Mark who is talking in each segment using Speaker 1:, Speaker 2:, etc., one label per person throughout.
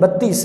Speaker 1: 32,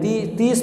Speaker 1: 30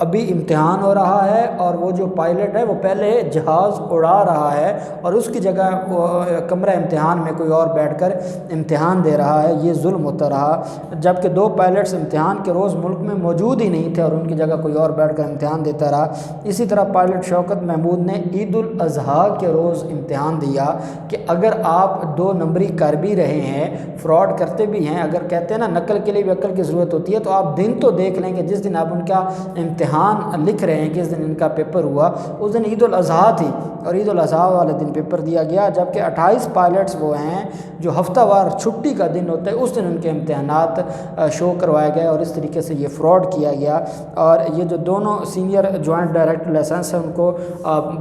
Speaker 1: ابھی امتحان ہو رہا ہے اور وہ جو پائلٹ ہے وہ پہلے جہاز اڑا رہا ہے اور اس کی جگہ کمرہ امتحان میں کوئی اور بیٹھ کر امتحان دے رہا ہے، یہ ظلم ہوتا رہا۔ جبکہ 2 پائلٹس امتحان کے روز ملک میں موجود ہی نہیں تھے اور ان کی جگہ کوئی اور بیٹھ کر امتحان دیتا رہا۔ اسی طرح پائلٹ شوکت محمود نے عید الاضحیٰ کے روز امتحان دیا کہ اگر آپ 2 نمبری کر بھی رہے ہیں، فراڈ کرتے بھی ہیں، اگر کہتے ہیں نا نقل کے لیے بھی عقل کی ضرورت ہوتی ہے، تو آپ دن تو دیکھ لیں کہ جس دن آپ ان کا امتحان لکھ رہے ہیں، جس دن ان کا پیپر ہوا اس دن عید الاضحیٰ تھی اور عید الاضحیٰ والے دن پیپر دیا گیا، جبکہ 28 پائلٹس وہ ہیں جو ہفتہ وار چھٹی کا دن ہوتا ہے اس دن ان کے امتحانات شو کروائے گئے اور اس طریقے سے یہ فراڈ کیا گیا۔ اور یہ جو دونوں سینئر جوائنٹ ڈائریکٹر لائسنس ہیں ان کو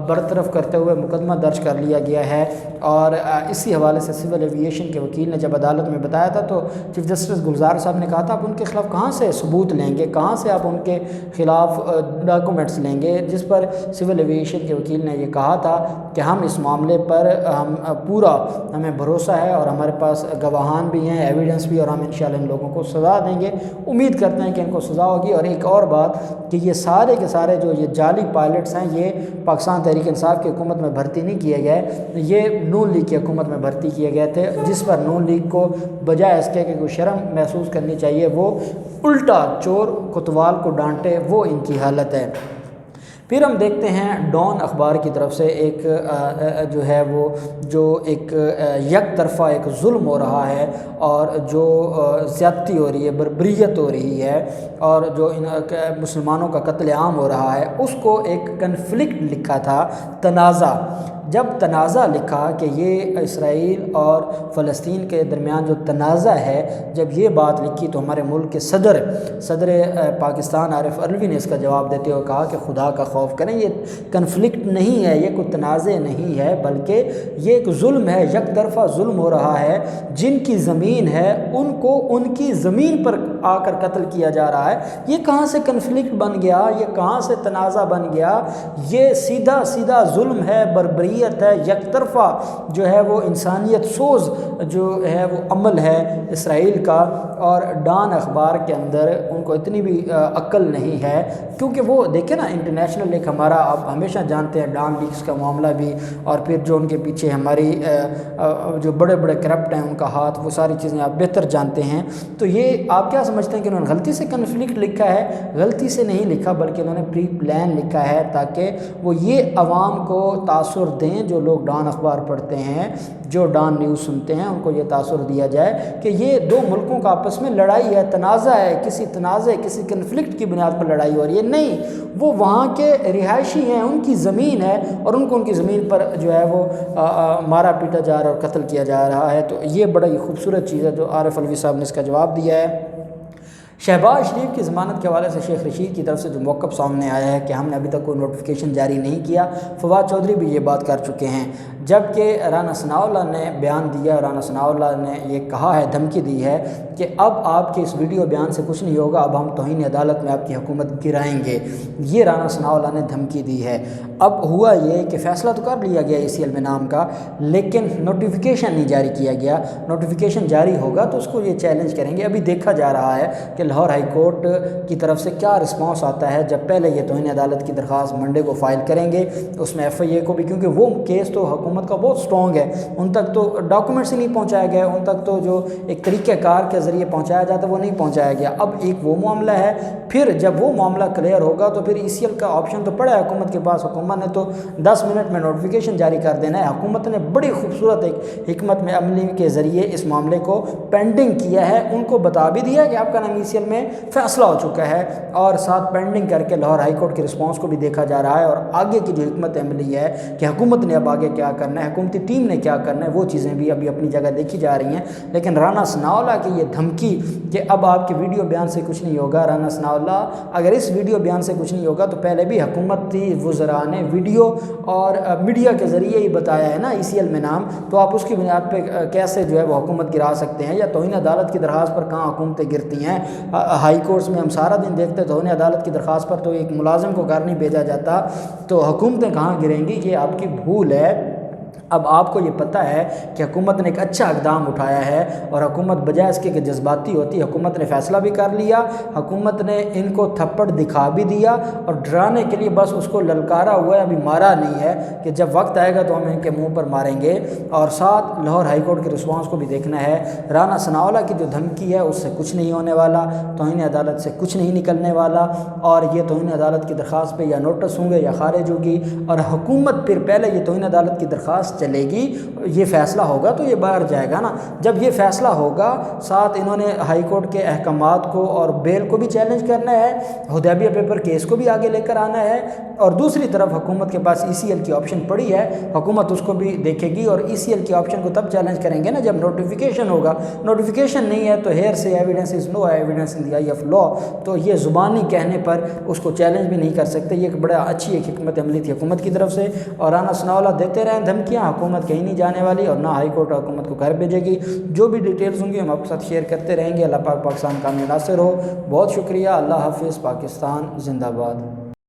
Speaker 1: برطرف کرتے ہوئے مقدمہ درج کر لیا گیا ہے۔ اور اسی حوالے سے سول ایوییشن کے وکیل نے جب عدالت میں بتایا تھا تو چیف جسٹس گلزار صاحب نے کہا تھا آپ ان کے خلاف کہاں سے ثبوت لیں گے، کہاں سے آپ ان کے خلاف ڈاکومنٹس لیں گے، جس پر سول ایوییشن کے وکیل نے یہ کہا تھا کہ ہم اس معاملے پر ہمیں بھروسہ ہے اور ہمارے پاس گواہان بھی ہیں، ایویڈنس بھی، اور ہم انشاءاللہ ان لوگوں کو سزا دیں گے، امید کرتے ہیں کہ ان کو سزا ہوگی۔ اور ایک اور بات کہ یہ سارے کے سارے جو یہ جعلی پائلٹس ہیں یہ پاکستان تحریک انصاف کی حکومت میں بھرتی نہیں کیے گئے، یہ نون لیگ کی حکومت میں بھرتی کیے گئے تھے، جس پر نون لیگ کو بجائے اس کے کہ کوئی شرم محسوس کرنی چاہیے وہ الٹا چور کوتوال کو ڈانٹے، وہ ان کی حالت ہے۔ پھر ہم دیکھتے ہیں ڈان اخبار کی طرف سے ایک جو ہے وہ جو ایک یک طرفہ ایک ظلم ہو رہا ہے اور جو زیادتی ہو رہی ہے، بربریت ہو رہی ہے اور جو مسلمانوں کا قتل عام ہو رہا ہے، اس کو ایک کنفلکٹ لکھا تھا، تنازع۔ جب تنازع لکھا کہ یہ اسرائیل اور فلسطین کے درمیان جو تنازع ہے، جب یہ بات لکھی تو ہمارے ملک کے صدر پاکستان عارف علوی نے اس کا جواب دیتے ہوئے کہا کہ خدا کا خوف کریں، یہ کنفلکٹ نہیں ہے، یہ کوئی تنازع نہیں ہے، بلکہ یہ ایک ظلم ہے، یک طرفہ ظلم ہو رہا ہے۔ جن کی زمین ہے ان کو ان کی زمین پر آ کر قتل کیا جا رہا ہے، یہ کہاں سے کنفلکٹ بن گیا، یہ کہاں سے تنازع بن گیا؟ یہ سیدھا سیدھا ظلم ہے، بربریت ہے، یک طرفہ جو ہے وہ انسانیت سوز جو ہے وہ عمل ہے اسرائیل کا۔ اور ڈان اخبار کے اندر ان کو اتنی بھی عقل نہیں ہے، کیونکہ وہ دیکھیں نا انٹرنیشنل ایک ہمارا آپ ہمیشہ جانتے ہیں ڈان لیکس کا معاملہ بھی، اور پھر جو ان کے پیچھے ہماری جو بڑے بڑے کرپٹ ہیں ان کا ہاتھ، وہ ساری چیزیں آپ بہتر جانتے ہیں۔ تو یہ آپ کیا سمجھتے ہیں کہ انہوں نے غلطی سے کنفلکٹ لکھا ہے؟ غلطی سے نہیں لکھا، بلکہ انہوں نے پری پلان لکھا ہے تاکہ وہ یہ عوام کو تاثر دیں، جو لوگ ڈان اخبار پڑھتے ہیں، جو ڈان نیوز سنتے ہیں، ان کو یہ تاثر دیا جائے کہ یہ 2 ملکوں کا آپس میں لڑائی ہے، تنازع ہے، کسی تنازع کسی کنفلکٹ کی بنیاد پر لڑائی ہو رہی ہے۔ نہیں، وہ وہاں کے رہائشی ہیں، ان کی زمین ہے اور ان کو ان کی زمین پر جو ہے وہ مارا پیٹا جا رہا ہے اور قتل کیا جا رہا ہے۔ تو یہ بڑا ہی خوبصورت چیز ہے جو عارف علوی صاحب نے اس کا جواب دیا ہے۔ شہباز شریف کی ضمانت کے حوالے سے شیخ رشید کی طرف سے جو موقف سامنے آیا ہے کہ ہم نے ابھی تک کوئی نوٹیفیکیشن جاری نہیں کیا، فواد چودھری بھی یہ بات کر چکے ہیں، جبکہ رانا ثناءاللہ نے بیان دیا، رانا ثناءاللہ نے یہ کہا ہے، دھمکی دی ہے کہ اب آپ کے اس ویڈیو بیان سے کچھ نہیں ہوگا، اب ہم توہین عدالت میں آپ کی حکومت گرائیں گے، یہ رانا ثناءاللہ نے دھمکی دی ہے۔ اب ہوا یہ کہ فیصلہ تو کر لیا گیا ECL میں نام کا، لیکن نوٹیفیکیشن نہیں جاری کیا گیا، نوٹیفیکیشن جاری ہوگا تو اس کو یہ چیلنج کریں گے۔ ابھی دیکھا جا رہا ہے کہ لاہور ہائی کورٹ کی طرف سے کیا رسپانس آتا ہے، جب پہلے یہ توہین عدالت کی درخواست منڈے کو فائل کریں گے، اس میں FIA کو بھی، کیونکہ وہ کیس تو حکومت کا بہت سٹرونگ ہے، ان تک تو ڈاکومنٹس ہی نہیں پہنچایا گیا، ان تک تو جو ایک طریقہ کار کے ذریعے پہنچایا جاتا ہے وہ نہیں پہنچایا گیا۔ اب ایک وہ معاملہ ہے، پھر جب وہ معاملہ کلیئر ہوگا تو پھر ECL کا آپشن تو پڑا ہے حکومت کے پاس، حکومت نے تو 10 منٹ میں نوٹیفیکیشن جاری کر دینا ہے۔ حکومت نے بڑی خوبصورت ایک حکمت میں عملی کے ذریعے اس معاملے کو پینڈنگ کیا ہے، ان کو بتا بھی دیا کہ آپ کا نام ECL میں فیصلہ ہو چکا ہے، اور ساتھ پینڈنگ کر کے لاہور ہائی کورٹ کے رسپانس کو بھی دیکھا جا رہا ہے، اور آگے کی جو حکمت عملی ہے کہ حکومت نے اب آگے کیا کرنا ہے، حکومتی ٹیم نے کیا کرنا ہے، وہ چیزیں بھی ابھی اپنی جگہ دیکھی جا رہی ہیں۔ لیکن رانا ثناءاللہ کی یہ دھمکی کہ اب آپ کے ویڈیو بیان سے کچھ نہیں ہوگا، رانا ثناءاللہ اگر اس ویڈیو بیان سے کچھ نہیں ہوگا تو پہلے بھی حکومتی وزراء نے ویڈیو اور میڈیا کے ذریعے ہی بتایا ہے نا ECL میں نام، تو آپ اس کی بنیاد پہ کیسے جو ہے وہ حکومت گرا سکتے ہیں؟ یا توہین عدالت کی درخواست پر کہاں حکومتیں گرتی ہیں؟ ہائی کورٹس میں ہم سارا دن دیکھتے ہیں توہین عدالت کی درخواست پر تو ایک ملازم کو گھر نہیں بھیجا جاتا، تو حکومتیں کہاں گریں گی؟ یہ آپ کی بھول ہے۔ اب آپ کو یہ پتہ ہے کہ حکومت نے ایک اچھا اقدام اٹھایا ہے، اور حکومت بجائے اس کے کہ جذباتی ہوتی ہے، حکومت نے فیصلہ بھی کر لیا، حکومت نے ان کو تھپڑ دکھا بھی دیا، اور ڈرانے کے لیے بس اس کو للکارا ہوا ہے، ابھی مارا نہیں ہے کہ جب وقت آئے گا تو ہم ان کے منہ پر ماریں گے۔ اور ساتھ لاہور ہائی کورٹ کے رسپانس کو بھی دیکھنا ہے۔ رانا ثناءاللہ کی جو دھمکی ہے اس سے کچھ نہیں ہونے والا، توہین عدالت سے کچھ نہیں نکلنے والا، اور یہ توہین عدالت کی درخواست پہ یا نوٹس ہوں گے یا خارج ہوگی، اور حکومت پھر پہلے یہ توہین عدالت کی درخواست چلے گی، یہ فیصلہ ہوگا تو یہ باہر جائے گا نا۔ جب یہ فیصلہ ہوگا، ساتھ انہوں نے ہائی کورٹ کے احکامات کو اور بیل کو بھی چیلنج کرنا ہے، حدیبیہ پیپر کیس کو بھی آگے لے کر آنا ہے، اور دوسری طرف حکومت کے پاس ای سی ایل کی آپشن پڑی ہے، حکومت اس کو بھی دیکھے گی، اور ای سی ایل کی آپشن کو تب چیلنج کریں گے نا جب نوٹیفیکیشن ہوگا۔ نوٹیفیکیشن نہیں ہے تو hearsay evidence is no evidence in the eye of law, تو یہ زبانی کہنے پر اس کو چیلنج بھی نہیں کر سکتے۔ یہ ایک بڑا اچھی ایک حکمت عملی تھی حکومت کی طرف سے، اور رانا ثناءاللہ دیتے رہیں دھمکیاں، حکومت کہیں نہیں جانے والی، اور نہ ہائی کورٹ حکومت کو گھر بھیجے گی۔ جو بھی ڈیٹیلز ہوں گی ہم آپ کے ساتھ شیئر کرتے رہیں گے۔ اللہ پاک پاکستان کا ناصر ہو۔ بہت شکریہ، اللہ حافظ، پاکستان زندہ باد۔